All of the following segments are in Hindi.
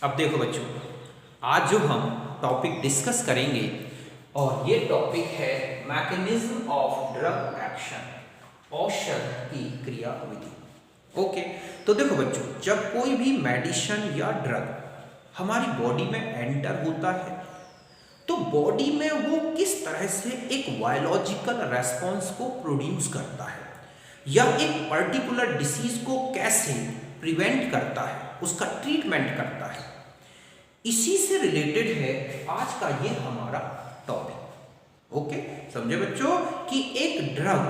अब देखो बच्चों, आज जो हम टॉपिक डिस्कस करेंगे और ये टॉपिक है मैकेनिज्म ऑफ ड्रग एक्शन, औषध की क्रियाविधि। ओके, तो देखो बच्चों, जब कोई भी मेडिसिन या ड्रग हमारी बॉडी में एंटर होता है तो बॉडी में वो किस तरह से एक बायोलॉजिकल रेस्पॉन्स को प्रोड्यूस करता है या एक पर्टिकुलर डिसीज को कैसे प्रिवेंट करता है, उसका ट्रीटमेंट करता है, इसी से रिलेटेड है आज का ये हमारा टॉपिक। ओके, समझे बच्चों कि एक ड्रग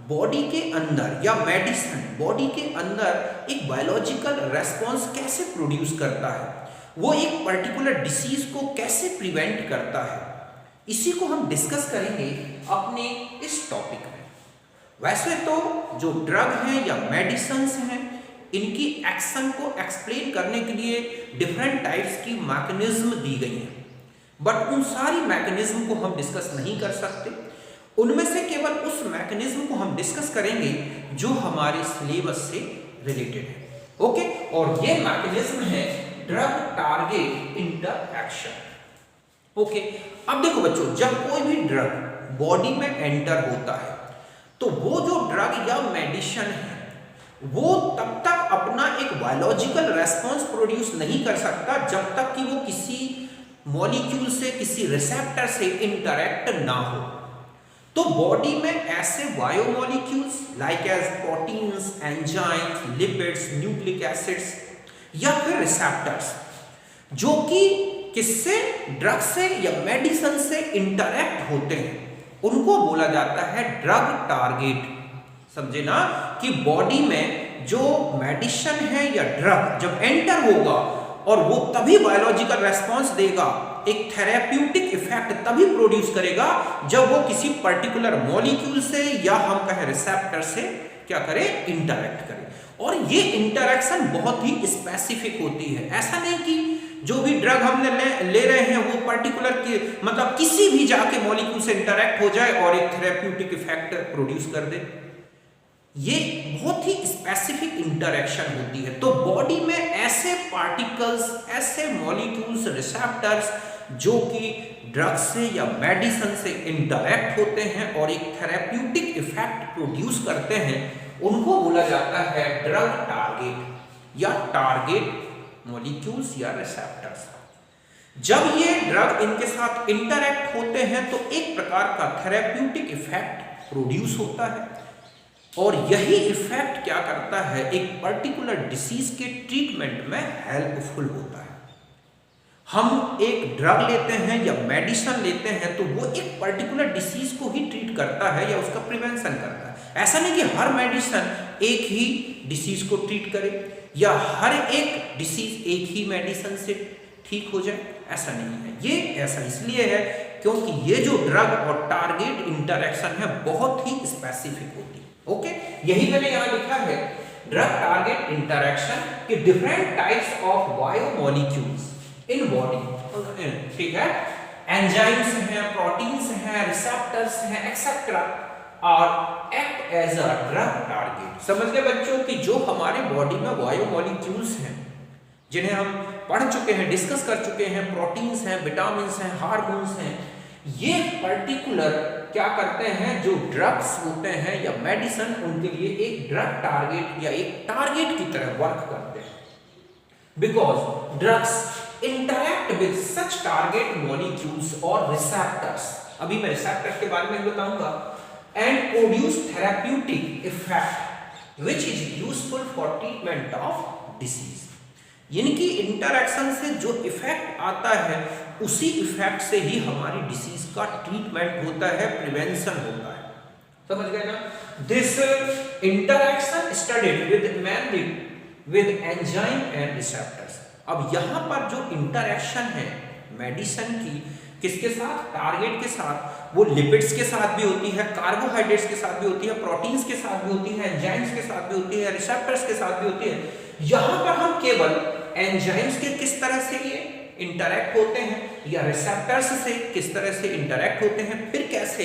बॉडी के अंदर या मेडिसिन बॉडी के अंदर एक बायोलॉजिकल रेस्पॉन्स कैसे प्रोड्यूस करता है, वो एक पर्टिकुलर डिसीज को कैसे प्रिवेंट करता है, इसी को हम डिस्कस करेंगे अपने इस टॉपिक में। वैसे तो जो ड्रग हैं या मेडिसिन्स हैं, इनकी एक्शन को एक्सप्लेन करने के लिए डिफरेंट टाइप्स की मैकेनिज्म दी गई हैं, बट उन सारी मैकेनिज्म को हम डिस्कस नहीं कर सकते। उनमें से केवल उस मैकेनिज्म को हम डिस्कस करेंगे जो हमारे सिलेबस से रिलेटेड है। ओके, और ये मैकेनिज्म है ड्रग टारगेट इंटरएक्शन। ओके, अब देखो बच्चों, जब कोई भी ड्रग बॉडी में एंटर होता है तो वो जो ड्रग या मेडिसिन है वो तब तक अपना एक बायोलॉजिकल रेस्पॉन्स प्रोड्यूस नहीं कर सकता जब तक कि वो किसी मॉलिक्यूल से, किसी रिसेप्टर से इंटरैक्ट ना हो। तो बॉडी में ऐसे biomolecules like as proteins, enzymes, lipids, nucleic acids या फिर रिसेप्टर्स जो कि किससे, ड्रग से या मेडिसिन से इंटरैक्ट होते हैं, उनको बोला जाता है ड्रग टारगेट। समझे ना कि बॉडी में जो मेडिसिन है या ड्रग जब एंटर होगा और वो तभी बायोलॉजिकल रेस्पॉन्स देगा, एक थेरेप्यूटिक इफेक्ट तभी प्रोड्यूस करेगा जब वो किसी पर्टिकुलर मॉलिक्यूल से या हम कहें रिसेप्टर से क्या करे, इंटरैक्ट करे। और ये इंटरैक्शन बहुत ही स्पेसिफिक होती है। ऐसा नहीं कि जो भी ड्रग हम ले रहे हैं वो पर्टिकुलर के मतलब किसी भी जाके मॉलिक्यूल से इंटरैक्ट हो जाए और एक थेरेप्यूटिक इफेक्ट प्रोड्यूस कर दे। ये बहुत ही स्पेसिफिक इंटरैक्शन होती है। तो बॉडी में ऐसे पार्टिकल्स, ऐसे मॉलिक्यूल्स, रिसेप्टर्स जो कि ड्रग से या मेडिसिन से इंटरैक्ट होते हैं और एक थेरेप्यूटिक इफेक्ट प्रोड्यूस करते हैं, उनको बोला जाता है ड्रग टारगेट या टारगेट मॉलिक्यूल्स या रिसेप्टर्स। जब ये ड्रग इनके साथ इंटरैक्ट होते हैं तो एक प्रकार का थेरेप्यूटिक इफेक्ट प्रोड्यूस होता है और यही इफेक्ट क्या करता है, एक पर्टिकुलर डिसीज के ट्रीटमेंट में हेल्पफुल होता है। हम एक ड्रग लेते हैं या मेडिसिन लेते हैं तो वो एक पर्टिकुलर डिसीज को ही ट्रीट करता है या उसका प्रिवेंशन करता है। ऐसा नहीं कि हर मेडिसिन एक ही डिसीज को ट्रीट करे या हर एक डिसीज एक ही मेडिसिन से ठीक हो जाए, ऐसा नहीं है। ये ऐसा इसलिए है क्योंकि ये जो ड्रग और टारगेट इंटरैक्शन है बहुत ही स्पेसिफिक होती है। ओके, यही मैंने यहां लिखा है ड्रग टारगेट इंटरैक्शन के different types of biomolecules in body. ठीक है, एंजाइम्स हैं, प्रोटीन्स हैं, रिसेप्टर्स हैं, एक्सेट्रा और act as a drug target. समझ गए बच्चों कि जो हमारे बॉडी में बायोमॉलिक्यूल्स हैं जिन्हें हम पढ़ चुके हैं, डिस्कस कर चुके हैं, प्रोटीन्स हैं, विटामिन्स हैं, हार्मोन्स हैं, ये पर्टिकुलर क्या करते हैं, जो ड्रग्स होते हैं या मेडिसिन, उनके लिए एक ड्रग टारगेट या एक टारगेट की तरह वर्क करते हैं। Because drugs interact with such target molecules और रिसेप्टर्स, अभी मैं रिसेप्टर्स के बारे में बताऊंगा, and produce therapeutic effect which is useful for treatment of disease. इनकी इंटरैक्शन से जो इफेक्ट आता है उसी इफेक्ट से ही हमारी डिसीज का ट्रीटमेंट होता है, प्रिवेंशन होता है। समझ गए ना? This interaction studied with enzyme and receptors. अब यहां पर जो इंटरैक्शन है मेडिसिन की किसके साथ, टारगेट के साथ, वो लिपिड्स के साथ भी होती है, कार्बोहाइड्रेट्स के साथ भी होती है, प्रोटीन्स के साथ भी होती है, एंजाइम्स के साथ भी होती है, रिसेप्टर्स के साथ भी होती है। यहां पर हम केवल एंजाइम्स के किस तरह से लिए इंटरैक्ट होते हैं या रिसेप्टर्स से किस तरह से इंटरैक्ट होते हैं, फिर कैसे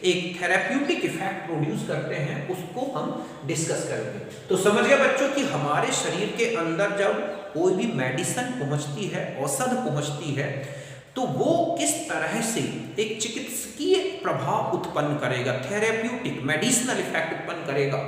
एक थेरेप्यूटिक इफेक्ट प्रोड्यूस करते हैं, उसको हम डिस्कस करेंगे। तो समझ गए बच्चों कि हमारे शरीर के अंदर जब कोई भी मेडिसिन पहुंचती है, औषध पहुंचती है, तो वो किस तरह से एक चिकित्सकीय प्रभाव उत्पन्न करेगा, थेरेप्यूटिक मेडिसिनल इफेक्ट उत्पन्न करेगा,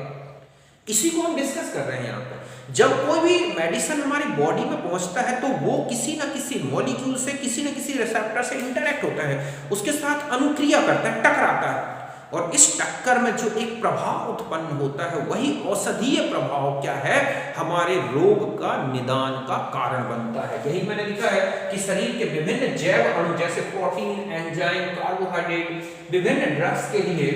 इसी को हम डिस्कस कर रहे हैं यहाँ पर। जब कोई भी मेडिसिन हमारी बॉडी में पहुंचता है तो वो किसी ना किसी मॉलिक्यूल से, किसी ना किसी रिसेप्टर से इंटरैक्ट होता है, उसके साथ अनुक्रिया करता है, टकराता है, और इस टक्कर में जो एक प्रभाव उत्पन्न होता है वही औषधीय प्रभाव क्या है, हमारे रोग का निदान का कारण बनता है। यही मैंने लिखा है कि शरीर के विभिन्न जैव अणु जैसे प्रोटीन, एंजाइम, कार्बोहाइड्रेट, विभिन्न ड्रग्स के लिए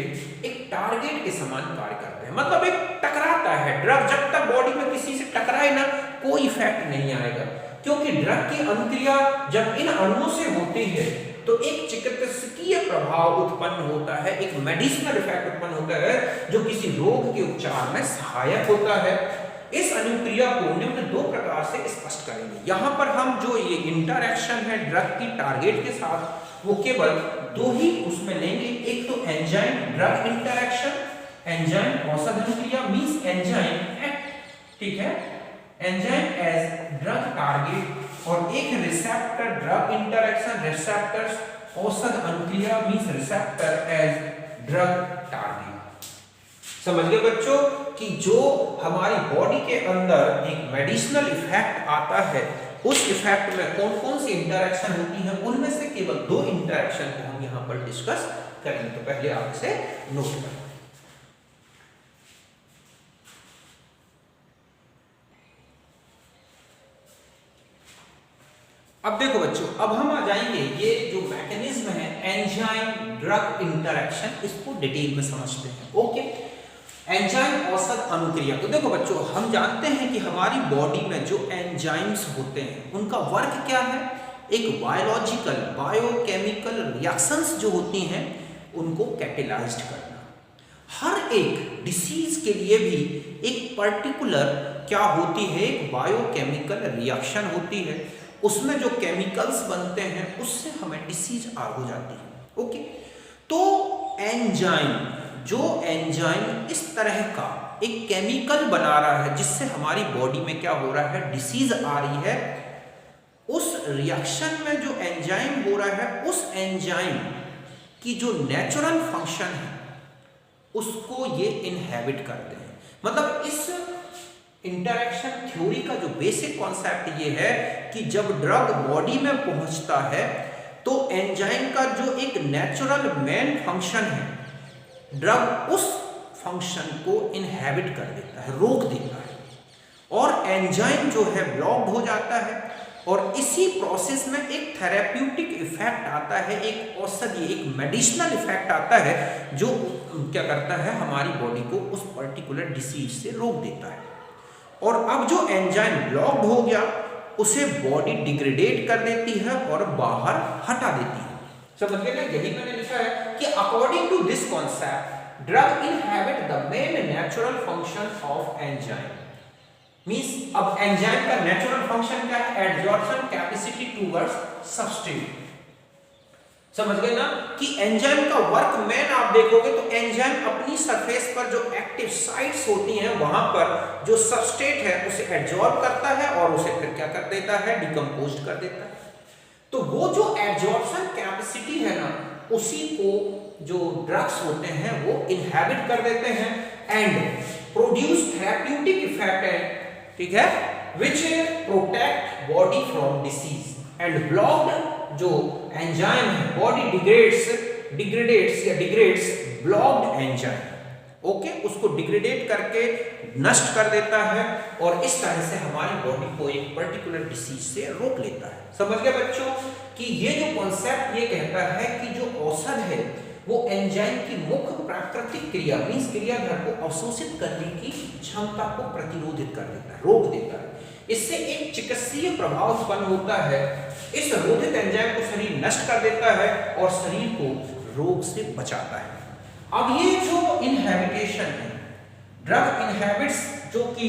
एक टारगेट के समान कार्य करते हैं, मतलब एक टकराता है ड्रग। जब तक बॉडी में किसी से टकराए ना, कोई इफेक्ट नहीं आएगा, क्योंकि ड्रग की अनुक्रिया जब इन अणुओं से होती है तो एक चिकित्सकीय प्रभाव उत्पन्न होता है, एक मेडिसिनल इफेक्ट उत्पन्न होता है जो किसी रोग के उपचार में सहायक होता है। इस अनुक्रिया को निम्न दो प्रकार से स्पष्ट करेंगे। यहाँ पर हम जो ये इंटरैक्शन है ड्रग की टारगेट के साथ, वो केवल दो ही उसमें लेंगे। एक तो एंजाइम ड्रग इंटरैक्शन, एंजाइम औषध अनुक्रिया मींस एंजाइम एक्ट, ठीक है, एंजाइम एज ड्रग टारगेट, और एक रिसेप्टर ड्रग इंटरैक्शन, रिसेप्टर्स औषध अनुक्रिया means receptor as drug target. समझ गए बच्चों कि जो हमारी बॉडी के अंदर एक मेडिसिनल इफेक्ट आता है, उस इफेक्ट में कौन कौन सी इंटरैक्शन होती है, उनमें से केवल दो इंटरैक्शन को हम यहाँ पर डिस्कस करेंगे। तो पहले आप इसे नोट करें। अब देखो बच्चों, अब हम आ जाएंगे ये जो मैकेनिज्म है एंजाइम ड्रग इंटरैक्शन, इसको डिटेल में समझते हैं। ओके, एंजाइम औषध अनुक्रिया। तो देखो बच्चों, हम जानते हैं कि हमारी बॉडी में जो एंजाइम्स होते हैं उनका वर्क क्या है, एक बायोलॉजिकल बायोकेमिकल रिएक्शंस जो होती हैं उनको कैटेलाइज्ड करना। हर एक डिसीज के लिए भी एक पर्टिकुलर क्या होती है, एक बायोकेमिकल रिएक्शन होती है, उसमें जो केमिकल्स बनते हैं उससे हमें डिसीज हो जाती है। ओके, तो एंजाइम, जो एंजाइम इस तरह का एक केमिकल बना रहा है जिससे हमारी बॉडी में क्या हो रहा है, डिसीज आ रही है, उस रिएक्शन में जो एंजाइम हो रहा है, उस एंजाइम की जो नेचुरल फंक्शन है उसको ये इनहेबिट करते हैं। मतलब इस इंटरैक्शन थ्योरी का जो बेसिक कॉन्सेप्ट ये है कि जब ड्रग बॉडी में पहुंचता है तो एंजाइम का जो एक नेचुरल मेन फंक्शन है, ड्रग उस फंक्शन को इनहेबिट कर देता है, रोक देता है, और एंजाइम जो है ब्लॉक्ड हो जाता है, और इसी प्रोसेस में एक थेरेप्यूटिक इफेक्ट आता है, एक औषधि, एक मेडिसिनल इफेक्ट आता है जो क्या करता है, हमारी बॉडी को उस पर्टिकुलर डिसीज से रोक देता है। और अब जो एंजाइम ब्लॉक्ड हो गया उसे बॉडी डिग्रेडेट कर देती है और बाहर हटा देती है। समझ गए ना, यही मैंने लिखा है कि according to this concept drug inhibit the main natural function of enzyme. Means अब एंजाइम का नेचुरल फंक्शन क्या है, एडजॉर्प्शन कैपेसिटी टुवर्ड्स सबस्ट्रेट। समझ गए ना कि एंजाइम का वर्क मेन आप देखोगे तो एंजाइम अपनी सरफेस पर जो एक्टिव साइट्स होती हैं वहां पर जो सबस्ट्रेट है उसे एब्जॉर्ब करता है और उसे फिर क्या कर देता है, डिकम्पोज कर देता है। तो वो जो एब्जॉर्प्शन कैपेसिटी है ना, उसी को जो ड्रग्स होते हैं वो इनहेबिट कर देते हैं एंड प्रोड्यूस थेरेप्यूटिक इफेक्ट है, ठीक है, विच protect body from disease and blocked जो एंजाइम है बॉडी डिग्रेडेट्स ब्लॉक्ड एंजाइम। ओके, उसको डिग्रेडेट करके नष्ट कर देता है और इस तरह से हमारी बॉडी को एक पर्टिकुलर डिसीज से रोक लेता है। समझ गए बच्चों कि ये जो कॉन्सेप्ट ये कहता है कि जो औषध है वो एंजाइम की मुख्य प्राकृतिक क्रिया मींस क्रियाधार को अवशोषित करने की क्षमता को प्रतिरोधित कर देता है, रोक देता है। इससे एक चिकित्सीय प्रभाव उत्पन्न होता है। इस रोधित एंजाइम को शरीर नष्ट कर देता है और शरीर को रोग से बचाता है। अब ये जो इनहेबिटेशन है, ड्रग इनहेबिट्स, जो कि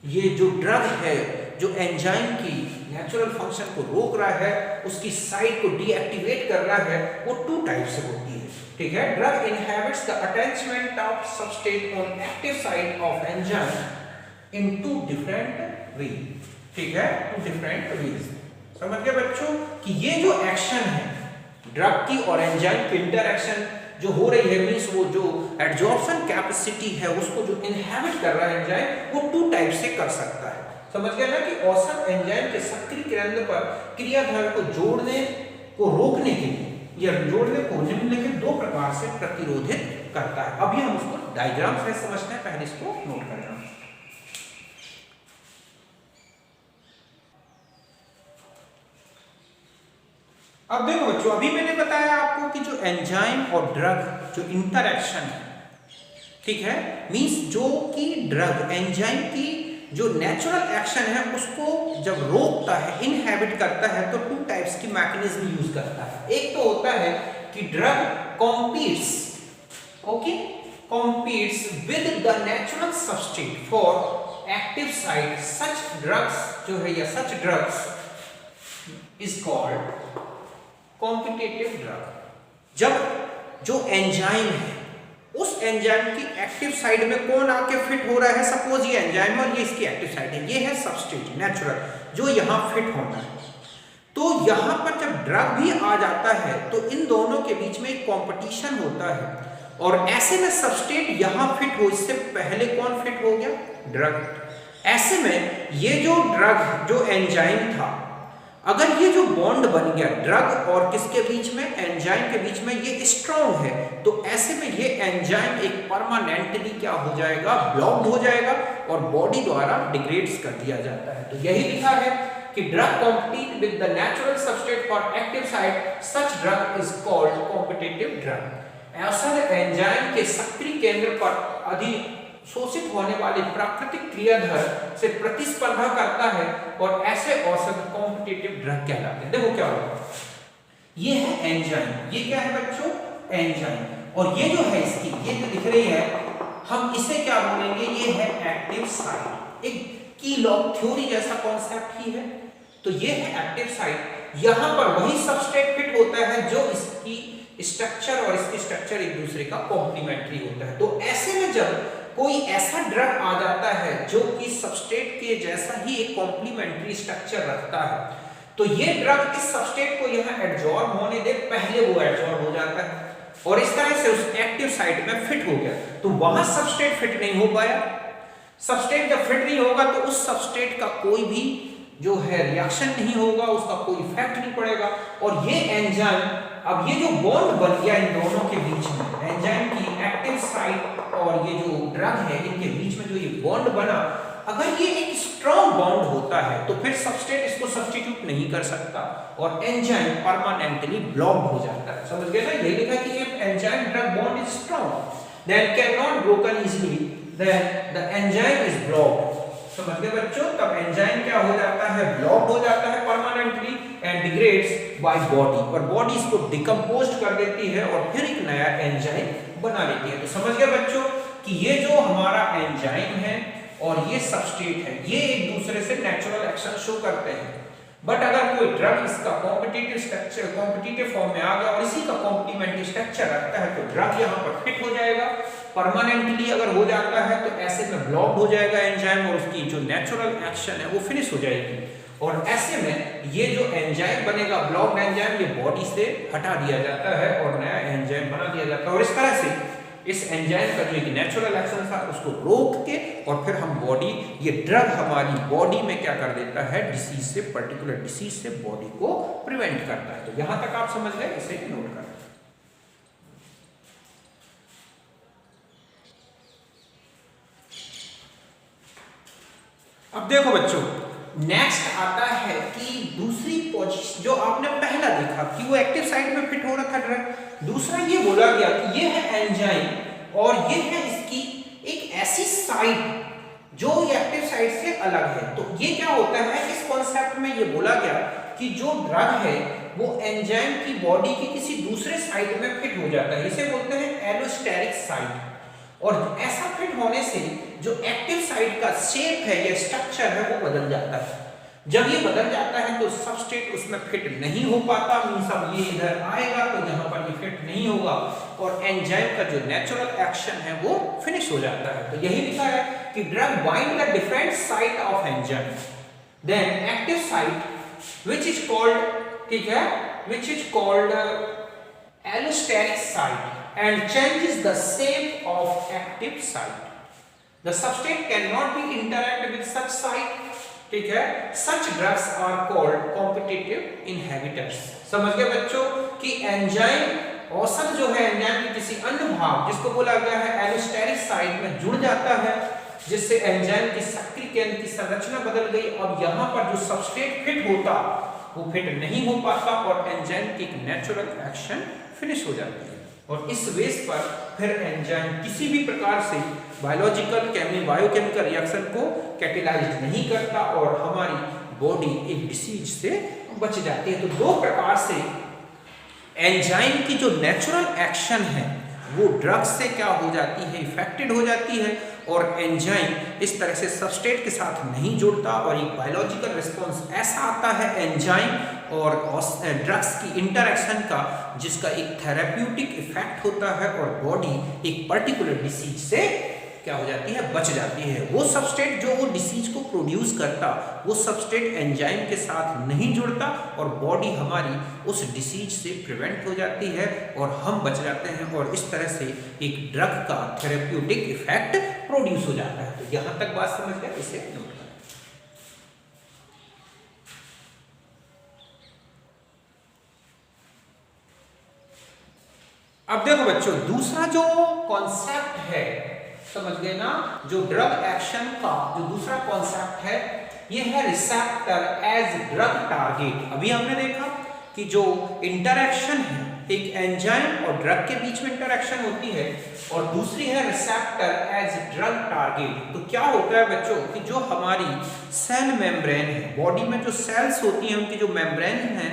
ये जो ड्रग है जो एंजाइम की नेचुरल फंक्शन को रोक रहा है, उसकी साइट को डीएक्टिवेट कर रहा है, वो 2 टाइप से होती है। ठीक है, drug inhibits the attachment of substrate on active site of enzyme in 2 different way. ठीक है, 2 डिफरेंट वेज। समझ गए बच्चों कि ये जो एक्शन है ड्रग की और एंजाइम की इंटरएक्शन जो हो रही है, मींस वो जो एड्जॉर्प्शन कैपेसिटी है उसको जो इनहिबिट कर रहा है एंजाइम, वो 2 टाइप से कर सकता है। समझ गए ना कि औसत एंजाइम के सक्रिय केंद्र पर क्रियाधार को जोड़ने को रोकने के लिए या जोड़ने को निम्नलिखित 2 प्रकार से प्रतिरोधित करता है। अभी हम उसको डायग्राम से समझते हैं, पहले इसको नोट कर लेना। अब देखो बच्चों, अभी मैंने बताया आपको कि जो एंजाइम और ड्रग जो इंटरएक्शन है, ठीक है, मींस जो कि ड्रग एंजाइम की जो नेचुरल एक्शन है उसको जब रोकता है, इनहिबिट करता है, तो 2 टाइप्स की मैकेनिज्म यूज करता है। एक तो होता है कि drug competes, okay, competes with the natural substrate for active site. Such drugs जो है या such drugs is called competitive drug. जब जो एंजाइम है उस एंजाइम की एक्टिव साइड में कौन आके फिट हो रहा है, सपोज ये एंजाइम और ये इसकी एक्टिव साइड है, ये है सब्सट्रेट नेचुरल जो यहाँ फिट होना है, तो यहाँ पर जब ड्रग भी आ जाता है तो इन दोनों के बीच में एक कॉम्पिटिशन होता है, और ऐसे में सब्सट्रेट यहाँ फिट हो, इससे पहले कौन फिट हो गया, ड्रग। ऐसे में ये जो ड्रग जो एंजाइम था, अगर ये जो बॉन्ड बन गया ड्रग और किसके बीच में, एंजाइम के बीच में, ये स्ट्रॉन्ग है, तो ऐसे में ये एंजाइम एक परमानेंटली क्या हो जाएगा, ब्लॉक्ड हो जाएगा और बॉडी द्वारा डिग्रेड्स कर दिया जाता है। तो यही लिखा है कि drug compete with the natural substrate for active site, such drug is called competitive drug. ऐसा एंजाइम के सक्रिय केंद्र पर अधिशोषित होने वाले प्राकृतिक क्रियाधार से प्रतिस्पर्धा करता है और ऐसे औसत कॉम्पिटिटिव ड्रग कहलाते हैं। देखो क्या होगा, ये है एंजाइम, ये क्या है बच्चों, एंजाइम, और ये जो है इसकी, ये जो दिख रही है, हम इसे क्या बोलेंगे, ये है एक्टिव साइट। एक की लॉग थ्योरी जैसा कॉन्सेप्ट ही है। तो ये है एक्टिव साइट, यहां पर वही सबस्ट्रेट फिट होता है जो इसकी स्ट्रक्चर और इसकी स्ट्रक्चर एक दूसरे का कॉम्प्लीमेंट्री होता है। तो ऐसे में जब कोई ऐसा ड्रग आ जाता है जो कि सबस्ट्रेट के जैसा ही एक कॉम्प्लीमेंट्री स्ट्रक्चर रखता है, तो ये ड्रग इस सबस्ट्रेट को यहाँ एब्जॉर्ब होने दे, पहले वो एब्जॉर्ब हो जाता है और इस तरह से उस एक्टिव साइट में फिट हो गया। तो वहां सबस्ट्रेट फिट नहीं हो पाया। सबस्ट्रेट जब फिट नहीं होगा तो उस सबस्ट्रेट का कोई भी जो है रिएक्शन नहीं होगा, उसका कोई इफेक्ट नहीं पड़ेगा। और ये एंजाइम, अब ये जो बॉन्ड बन गया इन दोनों के बीच में, एंजाइम की एक्टिव साइट और ये जो ड्रग है, इनके बीच में जो ये बॉन्ड बना, अगर ये एक स्ट्रॉन्ग बॉन्ड होता है तो फिर सबस्ट्रेट इसको सब्स्टिट्यूट नहीं कर सकता और एंजाइम परमानेंटली ब्लॉक हो जाता है। समझ गए ना, ये लिखा कि if enzyme drug bond is strong then can not broken easily, then the enzyme is blocked. समझ गए बच्चों, तब एंजाइम क्या हो जाता है, ब्लॉक्ड हो जाता है permanently and degrades by body, और बॉडी इसको डिकम्पोज्ड कर देती है और फिर एक नया एंजाइम बना लेती है। तो समझ गए बच्चों कि ये जो हमारा एंजाइम है और ये सबस्ट्रेट है, ये एक दूसरे से नेचुरल एक्शन शो करते हैं। बट अगर कोई ड्रग इसका कॉम्पिटिटिव स्ट्रक्चर, कॉम्पिटिटिव फॉर्म में आ गया और इसी का कॉम्प्लीमेंट्री स्ट्रक्चर रखता है, तो ड्रग यहाँ पर फिट हो जाएगा। परमानेंटली अगर हो जाता है तो ऐसे में ब्लॉक्ड हो जाएगा एंजाइम और उसकी जो नेचुरल एक्शन है वो फिनिश हो जाएगी। और ऐसे में ये जो एंजाइम बनेगा, ब्लॉक्ड एंजाइम, ये बॉडी से हटा दिया जाता है और नया एंजाइम बना दिया जाता है। और इस तरह से इस एंजाइम का जो एक नेचुरल एक्शन था उसको रोक के और फिर हम बॉडी, ये ड्रग हमारी बॉडी में क्या कर देता है, डिसीज से, पर्टिकुलर डिसीज से बॉडी को प्रिवेंट करता है। तो यहां तक आप समझ गए, इसे नोट कर। अब देखो बच्चों, नेक्स्ट आता है कि दूसरी पोजीशन जो आपने पहला देखा कि वो एक्टिव साइट में फिट हो रहा था ड्रग, दूसरा ये बोला गया कि ये है एंजाइम और ये है इसकी एक ऐसी साइट जो एक्टिव साइट से अलग है। तो ये क्या होता है, इस कॉन्सेप्ट में ये बोला गया कि जो ड्रग है वो एंजाइम की बॉडी की किसी दूसरे साइट में फिट हो जाता है, इसे बोलते हैं एलोस्टेरिक साइट। और ऐसा फिट होने से जो एक्टिव साइट का शेप है या स्ट्रक्चर है वो बदल जाता है। जब ये बदल जाता है तो सबस्ट्रेट उसमें फिट नहीं हो पाता, मींस अब ये इधर आएगा तो यहाँ पर ये फिट नहीं होगा और एंजाइम का जो नेचुरल एक्शन है वो फिनिश हो जाता है। तो यही लिखा है कि drug bind the different site of enzyme, then active site which is called, ठीक है, which is called allosteric site and changes the shape of active site. The substrate cannot be interact with such site, ठीक है। Such drugs are called competitive inhibitors. समझ गए बच्चों कि एंजाइम औसत जो है एंजाइम के किसी अन्य भाग जिसको बोला गया है एलोस्टेरिक साइट में जुड़ जाता है, जिससे एंजाइम की सक्रिय केंद्र की संरचना बदल गई। अब यहाँ पर जो सबस्ट्रेट फिट होता वो फिट नहीं हो पाता और एंजाइम की एक नेचुरल एक्शन फिनिश हो जाती है। और इस बेस पर फिर एंजाइम किसी भी प्रकार से बायोलॉजिकल बायोकेमिकल रिएक्शन को कैटेलाइज नहीं करता और हमारी बॉडी एक डिसीज से बच जाती है। तो दो प्रकार से एंजाइम की जो नेचुरल एक्शन है वो ड्रग्स से क्या हो जाती है, इफेक्टेड हो जाती है और एंजाइम इस तरह से सबस्ट्रेट के साथ नहीं जुड़ता और एक बायोलॉजिकल रिस्पॉन्स ऐसा आता है एंजाइम और ड्रग्स की इंटरेक्शन का जिसका एक थेरेप्यूटिक इफेक्ट होता है और बॉडी एक पर्टिकुलर डिसीज से क्या हो जाती है, बच जाती है। वो सबस्ट्रेट जो वो डिसीज को प्रोड्यूस करता वो सबस्ट्रेट एंजाइम के साथ नहीं जुड़ता और बॉडी हमारी उस डिसीज से प्रिवेंट हो जाती है और हम बच जाते हैं और इस तरह से एक ड्रग का थेरेप्यूटिक इफेक्ट प्रोड्यूस हो जाता है। तो यहां तक बात समझ गए, इसे नोट करें। अब देखो बच्चों, दूसरा जो कॉन्सेप्ट है, समझ गए ना, जो ड्रग एक्शन का जो दूसरा कॉन्सेप्ट है ये है रिसेप्टर एज ड्रग टारगेट। अभी हमने देखा कि जो इंटरेक्शन है एक एंजाइम और ड्रग के बीच में इंटरेक्शन होती है और दूसरी है रिसेप्टर एज ड्रग टारगेट। तो क्या होता है बच्चों कि जो हमारी सेल मेम्ब्रेन है, बॉडी में जो सेल्स होती हैं उनकी जो मेम्ब्रेन है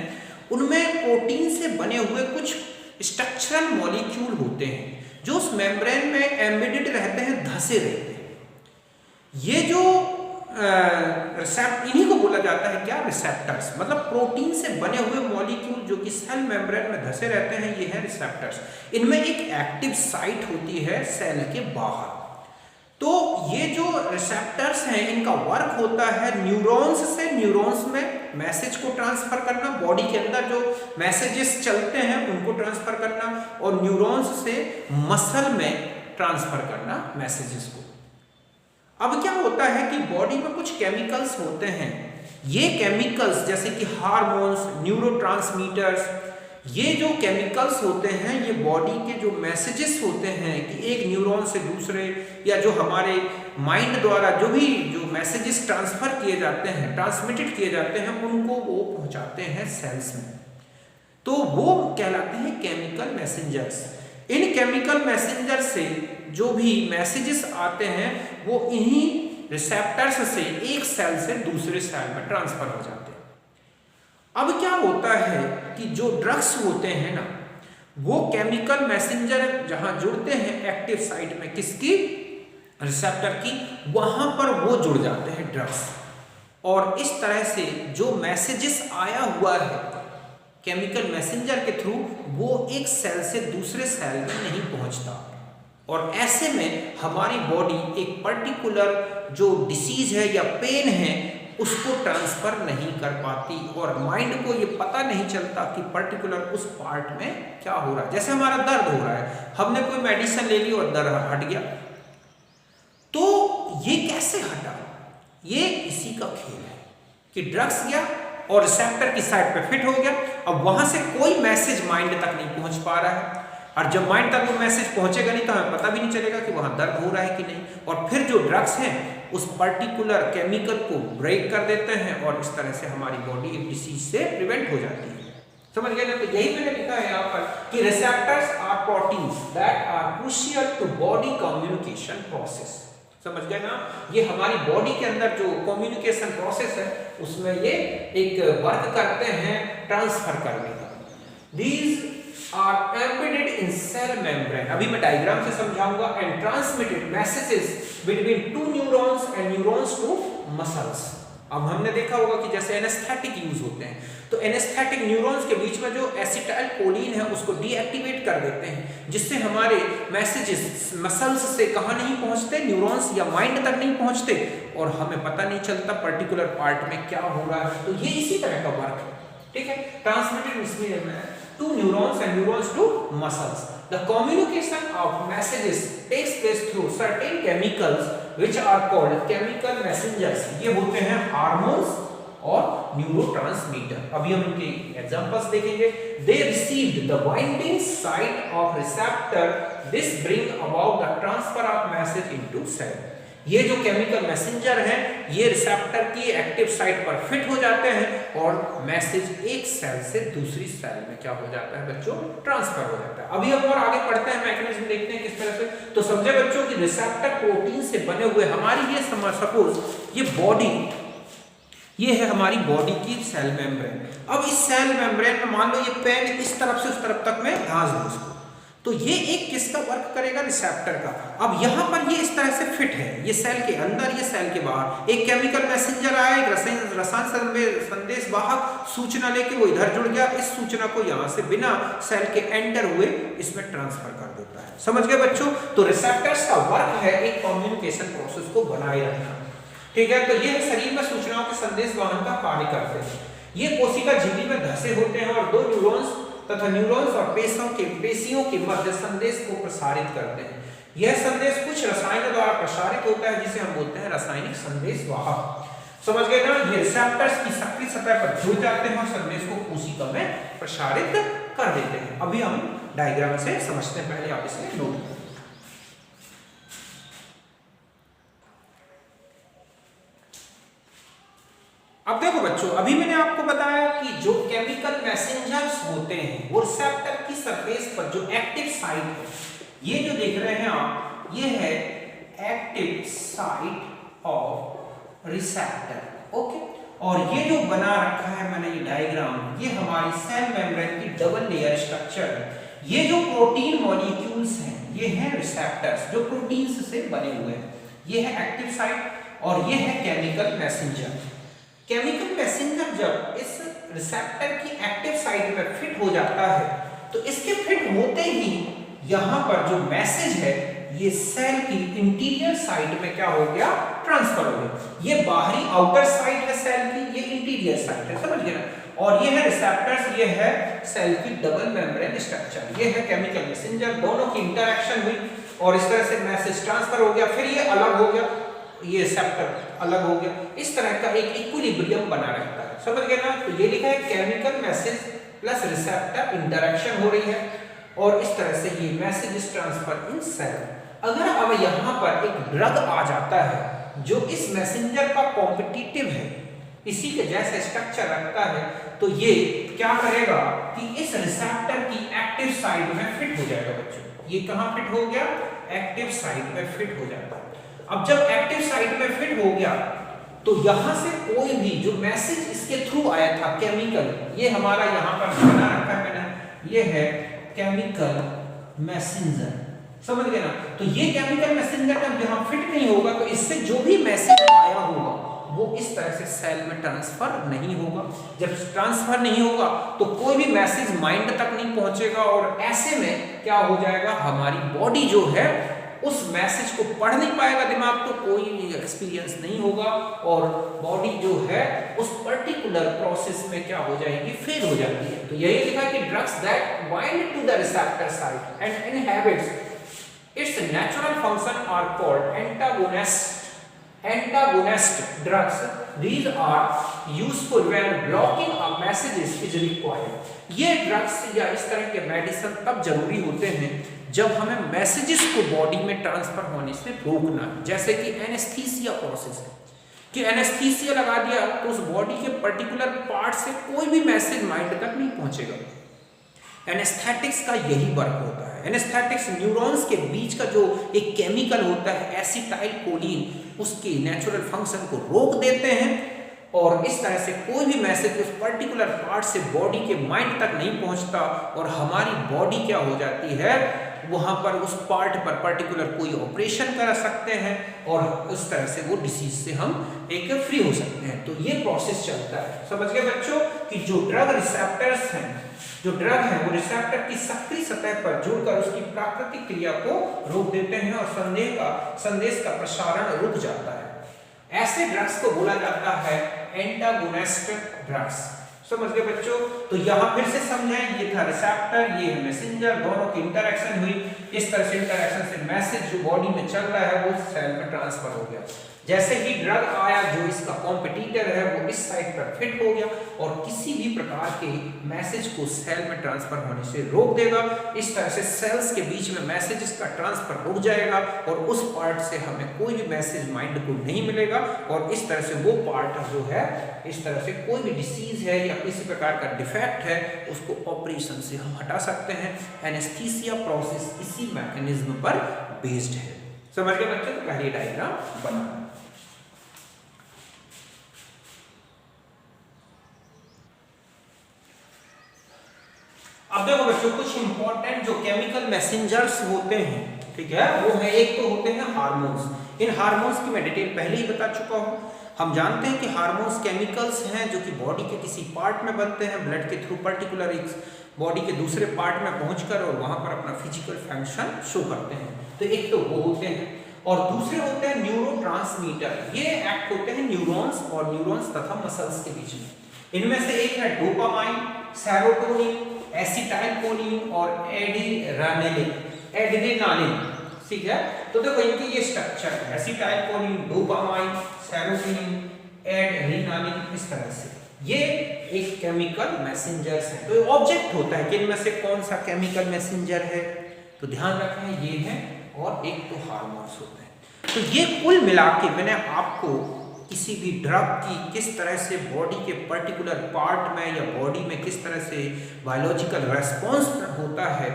उनमें प्रोटीन से बने हुए कुछ स्ट्रक्चरल मॉलिक्यूल होते हैं जो उस मेम्ब्रेन में एम्बेडेड रहते हैं, धसे रहते हैं। ये जो इन्हीं को बोला जाता है क्या, रिसेप्टर्स। मतलब प्रोटीन से बने हुए मॉलिक्यूल जो कि सेल मेम्ब्रेन में धसे रहते हैं ये है रिसेप्टर्स। इनमें एक एक्टिव साइट होती है सेल के बाहर। तो ये जो रिसेप्टर्स हैं इनका वर्क होता है न्यूरॉन्स से न्यूरॉन्स में मैसेज को ट्रांसफर करना, बॉडी के अंदर जो मैसेजेस चलते हैं उनको ट्रांसफर करना और न्यूरॉन्स से मसल में ट्रांसफर करना मैसेजेस को। अब क्या होता है कि बॉडी में कुछ केमिकल्स होते हैं, ये केमिकल्स जैसे कि हार्मोन्स, न्यूरोट्रांसमीटर्स, ये जो केमिकल्स होते हैं ये बॉडी के जो मैसेजेस होते हैं कि एक न्यूरॉन से दूसरे या जो हमारे माइंड द्वारा जो भी जो मैसेजेस ट्रांसफर किए जाते हैं, ट्रांसमिटेड किए जाते हैं, उनको वो पहुंचाते हैं सेल्स में। तो वो कहलाते हैं केमिकल मैसेंजर्स। इन केमिकल मैसेंजर से जो भी मैसेजेस आते हैं वो इन्हीं रिसेप्टर्स से एक सेल से दूसरे सेल में ट्रांसफर हो जाते हैं। अब क्या होता है कि जो ड्रग्स होते हैं ना वो केमिकल मैसेंजर जहां जुड़ते हैं एक्टिव साइट में किसकी, रिसेप्टर की, वहां पर वो जुड़ जाते हैं ड्रग्स और इस तरह से जो मैसेजेस आया हुआ है केमिकल मैसेंजर के थ्रू वो एक सेल से दूसरे सेल में नहीं पहुंचता और ऐसे में हमारी बॉडी एक पर्टिकुलर जो डिसीज है या पेन है उसको ट्रांसफर नहीं कर पाती और माइंड को ये पता नहीं चलता कि पर्टिकुलर उस पार्ट में क्या हो रहा है। जैसे हमारा दर्द हो रहा है, हमने कोई मेडिसिन ले ली और दर्द हट गया, तो ये कैसे हटा, ये इसी का खेल है कि ड्रग्स गया और रिसेप्टर की साइड पे फिट हो गया। अब वहां से कोई मैसेज माइंड तक नहीं पहुंच पा रहा है और जब माइंड तक वो मैसेज पहुंचेगा नहीं तो हमें पता भी नहीं चलेगा कि वहां दर्द हो रहा है कि नहीं। और फिर जो ड्रग्स हैं उस पर्टिकुलर केमिकल को ब्रेक कर देते हैं और इस तरह से हमारी बॉडी एक डिसीज से प्रिवेंट हो जाती है। समझ गए ना? तो यही मैंने लिखा है यहाँ पर कि receptors are proteins that are crucial to body communication process. समझ गए ना? ये हमारी बॉडी के अंदर जो कम्युनिकेशन प्रोसेस है उसमें ये एक वर्क करते हैं ट्रांसफर करने का। These are embedded in cell membrane, अभी मैं डायग्राम से समझाऊंगा, and transmitted messages between two neurons and neurons to muscles. अब हमने देखा होगा कि जैसे एनेस्थेटिक यूज होते हैं, तो एनेस्थेटिक न्यूरॉन्स के बीच में जो एसिटाइल कोलिन है उसको डीएक्टिवेट कर देते हैं, जिससे हमारे मैसेजेस मसल्स से कहाँ नहीं पहुंचते, न्यूरॉन्स या माइंड तक नहीं पहुंचते, और हमें पता नहीं चलता पर्टिकुलर पार्ट में क्या हो रहा है। तो ये इसी तरह का वर्क है, ठीक है। Transmitted to neurons and neurons to muscles. The communication of messages takes place through certain chemicals which are called chemical messengers. ये होते हैं हार्मोन्स और न्यूरोट्रांसमीटर। अभी हम इनके एग्जांपल्स देखेंगे। They received the binding site of receptor. This bring about the transfer of message into cell. ये जो केमिकल मैसेंजर हैं ये रिसेप्टर की एक्टिव साइट पर फिट हो जाते हैं और मैसेज एक सेल से दूसरी सेल में क्या हो जाता है बच्चों, ट्रांसफर हो जाता है। अभी हम और आगे पढ़ते हैं, मैकेनिज्म देखते हैं किस तरह से। तो समझे बच्चों कि रिसेप्टर प्रोटीन से बने हुए हमारी ये सपोज ये बॉडी, ये है हमारी बॉडी की सेल मेम्ब्रेन। अब इस सेल मेम्ब्रेन में मान लो ये पेन इस तरफ से उस तरफ तक में घास दूं इसको, तो ये एक किसका वर्क करेगा, रिसेप्टर का। अब यहाँ पर ये इस तरह से फिट है, ये सेल के अंदर, ये सेल के बाहर। एक केमिकल मैसेंजर आया, एक रसायन संदेश वाहक सूचना लेके वो इधर जुड़ गया, इस सूचना को यहाँ से बिना सेल के एंटर हुए इसमें ट्रांसफर कर देता है। समझ गए बच्चों। तो रिसेप्टर्स का वर्क है एक कम्युनिकेशन प्रोसेस को बनाए रखना, ठीक है। तो ये शरीर में सूचनाओं के संदेश वाहन का कार्य करते हैं। ये कोशिका झिल्ली में धसे होते हैं और दो न्यूरॉन्स तथा न्यूरॉन्स और पेशियों के मध्य संदेश को प्रसारित करते हैं। यह संदेश कुछ रसायनों द्वारा प्रसारित होता है जिसे हम बोलते हैं रासायनिक संदेश वाहक। समझ गए ना। ये रिसेप्टर्स की सक्रिय सतह पर जुड़ जाते हैं और संदेश को कोशिका में प्रसारित कर देते हैं। अभी हम डायग्राम से समझते हैं, पहले आप इसे नोट करें। अब देखो बच्चों, अभी मैंने आपको बताया कि जो केमिकल मैसेंजर्स होते हैं वो रिसेप्टर की सरफेस पर जो एक्टिव साइट है, ये जो देख रहे हैं आप, ये है active site of receptor, okay. और ये जो बना रखा है मैंने ये डायग्राम, ये हमारी सेल मेम्ब्रेन की डबल लेयर स्ट्रक्चर है। ये जो प्रोटीन मॉलिक्यूल्स हैं ये हैं रिसेप्टर्स जो प्रोटीन्स से बने हुए हैं। ये है एक्टिव साइट और ये है केमिकल मैसेंजर। केमिकल मैसेंजर जब इस रिसेप्टर की एक्टिव साइट में फिट हो जाता है तो इसके फिट होते ही यहाँ पर जो मैसेज है ये सेल की इंटीरियर साइड में क्या हो गया, ट्रांसफर हो गया। ये बाहरी आउटर साइड है सेल की, ये इंटीरियर साइड है, समझ गए ना। और ये है रिसेप्टर्स, ये है सेल की डबल मेम्ब्रेन स्ट्रक्चर, ये है केमिकल मैसेंजर। दोनों की इंटरेक्शन हुई और इस तरह से मैसेज ट्रांसफर हो गया, फिर ये अलग हो गया, ये रिसेप्टर अलग हो गया। इस तरह का एक इक्विलिब्रियम बना रहता है, समझ गए ना। तो ये लिखा है chemical message plus receptor interaction हो रही है और इस तरह से ये मैसेज ट्रांसफर इन सेल। अगर अब यहाँ पर एक ड्रग आ जाता है जो इस मैसेंजर का कॉम्पिटिटिव है, इसी के जैसे स्ट्रक्चर रखता है, तो ये क्या करेगा कि इस रिसेप्टर की एक्टिव साइड में फिट हो जाएगा बच्चों। ये कहाँ फिट हो गया, एक्टिव साइड में फिट हो जाता है। अब जब एक्टिव साइट में फिट हो गया तो यहां से कोई भी जो मैसेज इसके थ्रू आया था केमिकल, ये हमारा यहां पर बना रखा है मैंने, ये है केमिकल मैसेंजर, समझ गए ना। तो ये केमिकल मैसेंजर जब यहां फिट नहीं होगा तो इससे जो भी मैसेज आया होगा वो इस तरह से सेल में ट्रांसफर नहीं होगा। जब ट्रांसफर नहीं होगा तो कोई भी मैसेज माइंड तक नहीं पहुंचेगा और ऐसे में क्या हो जाएगा, हमारी बॉडी जो है उस मैसेज को पढ़ नहीं पाएगा दिमाग, तो कोई एक्सपीरियंस नहीं होगा और बॉडी जो है उस पर्टिकुलर प्रोसेस में क्या हो जाएगी, फेल हो जाती है। तो यही लिखा कि drugs that bind to the receptor site and inhibits its natural function are called antagonist drugs. These are useful when blocking a messages is required. ये ड्रग्स या इस तरह के मेडिसिन तब जरूरी होते हैं जब हमें मैसेजेस को बॉडी में ट्रांसफर होने से रोकना है। जैसे कि एनेस्थीसिया प्रोसेस है कि एनेस्थीसिया लगा दिया तो उस बॉडी के पर्टिकुलर पार्ट से कोई भी मैसेज माइंड तक नहीं पहुंचेगा। एनेस्थेटिक्स का यही वर्क होता है। एनेस्थेटिक्स न्यूरॉन्स के बीच का जो एक केमिकल होता है एसिटाइल कोलिन, उसके नेचुरल फंक्शन को रोक देते हैं और इस तरह से कोई भी मैसेज उस पर्टिकुलर पार्ट से बॉडी के माइंड तक नहीं पहुंचता और हमारी बॉडी क्या हो जाती है, वहां पर उस पार्ट पर पर्टिकुलर कोई ऑपरेशन करा सकते हैं और उस तरह से वो डिसीज से हम एक फ्री हो सकते हैं। तो ये प्रोसेस चलता है। समझ गए बच्चों कि जो ड्रग रिसेप्टर्स हैं, जो ड्रग है वो रिसेप्टर की सक्रिय सतह पर जुड़कर उसकी प्राकृतिक क्रिया को रोक देते हैं और संदेश का प्रसारण रुक जाता है। ऐसे ड्रग्स को बोला जाता है एंटागोनिस्ट ड्रग्स। समझ गए बच्चों? तो यहां फिर से समझाएं, ये था रिसेप्टर, ये है मैसेंजर, दोनों की इंटरेक्शन हुई। इस तरह से इंटरेक्शन से मैसेज जो बॉडी में चल रहा है वो सेल में ट्रांसफर हो गया। जैसे ही ड्रग आया, जो इसका कॉम्पिटिटर है वो इस साइड पर फिट हो गया और किसी भी प्रकार के मैसेज को सेल में ट्रांसफर होने से रोक देगा। इस तरह से सेल्स के बीच में मैसेजेस का ट्रांसफर रुक जाएगा और उस पार्ट से हमें कोई भी मैसेज माइंड को नहीं मिलेगा और इस तरह से वो पार्ट जो है, इस तरह से कोई भी डिसीज है या किसी प्रकार का डिफेक्ट है उसको ऑपरेशन से हम हटा सकते हैं। एनेस्थीसिया प्रोसेस इसी मैकेनिज्म पर बेस्ड है। समझ गए बच्चों? तो पहले डायग्राम बना। अब देखो बच्चों, कुछ इंपॉर्टेंट जो केमिकल मैसेंजर्स होते हैं, ठीक है, वो है, एक तो होते हैं हार्मोन्स। इन हार्मोन्स की मैं डिटेल पहले ही बता चुका हूं। हम जानते हैं कि हार्मोन्स केमिकल्स हैं जो कि बॉडी के किसी पार्ट में बनते हैं, ब्लड के थ्रू पर्टिकुलर एक बॉडी के दूसरे पार्ट में पहुंचकर और वहां पर अपना फिजिकल फंक्शन शो करते हैं। तो एक तो वो होते हैं और दूसरे होते हैं न्यूरोट्रांसमीटर। ये एक्ट होते हैं न्यूरॉन्स और न्यूरॉन्स तथा मसल्स के बीच में। इनमें से एक है डोपामाइन, सेरोटोनिन, एसिटाइलकोलिन और एड्रेनालिन। ठीक है, तो देखो इनकी ये स्ट्रक्चर है, एसिटाइलकोलिन, डोपामाइन, सेरोटोनिन, एड्रेनालिन, इस तरह से ये एक केमिकल मैसेंजर्स है। तो ऑब्जेक्ट होता है कि इनमें से कौन सा केमिकल मैसेंजर है, तो ध्यान रखें ये है, और एक तो हार्मोन्स होते हैं। तो ये कुल मिला के मैंने आपको किसी भी ड्रग की किस तरह से बॉडी के पर्टिकुलर पार्ट में या बॉडी में किस तरह से बायोलॉजिकल रेस्पॉन्स होता है,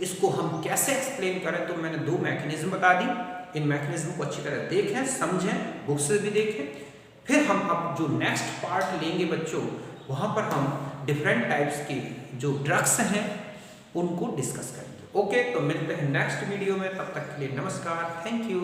इसको हम कैसे एक्सप्लेन करें, तो मैंने दो मैकेनिज्म बता दी। इन मैकेनिज्म को अच्छी तरह देखें, समझें, बुक से भी देखें। फिर हम अब जो नेक्स्ट पार्ट लेंगे बच्चों, वहाँ पर हम डिफरेंट टाइप्स के जो ड्रग्स हैं उनको डिस्कस करेंगे। ओके, तो मिलते हैं नेक्स्ट वीडियो में, तब तक के लिए नमस्कार, थैंक यू।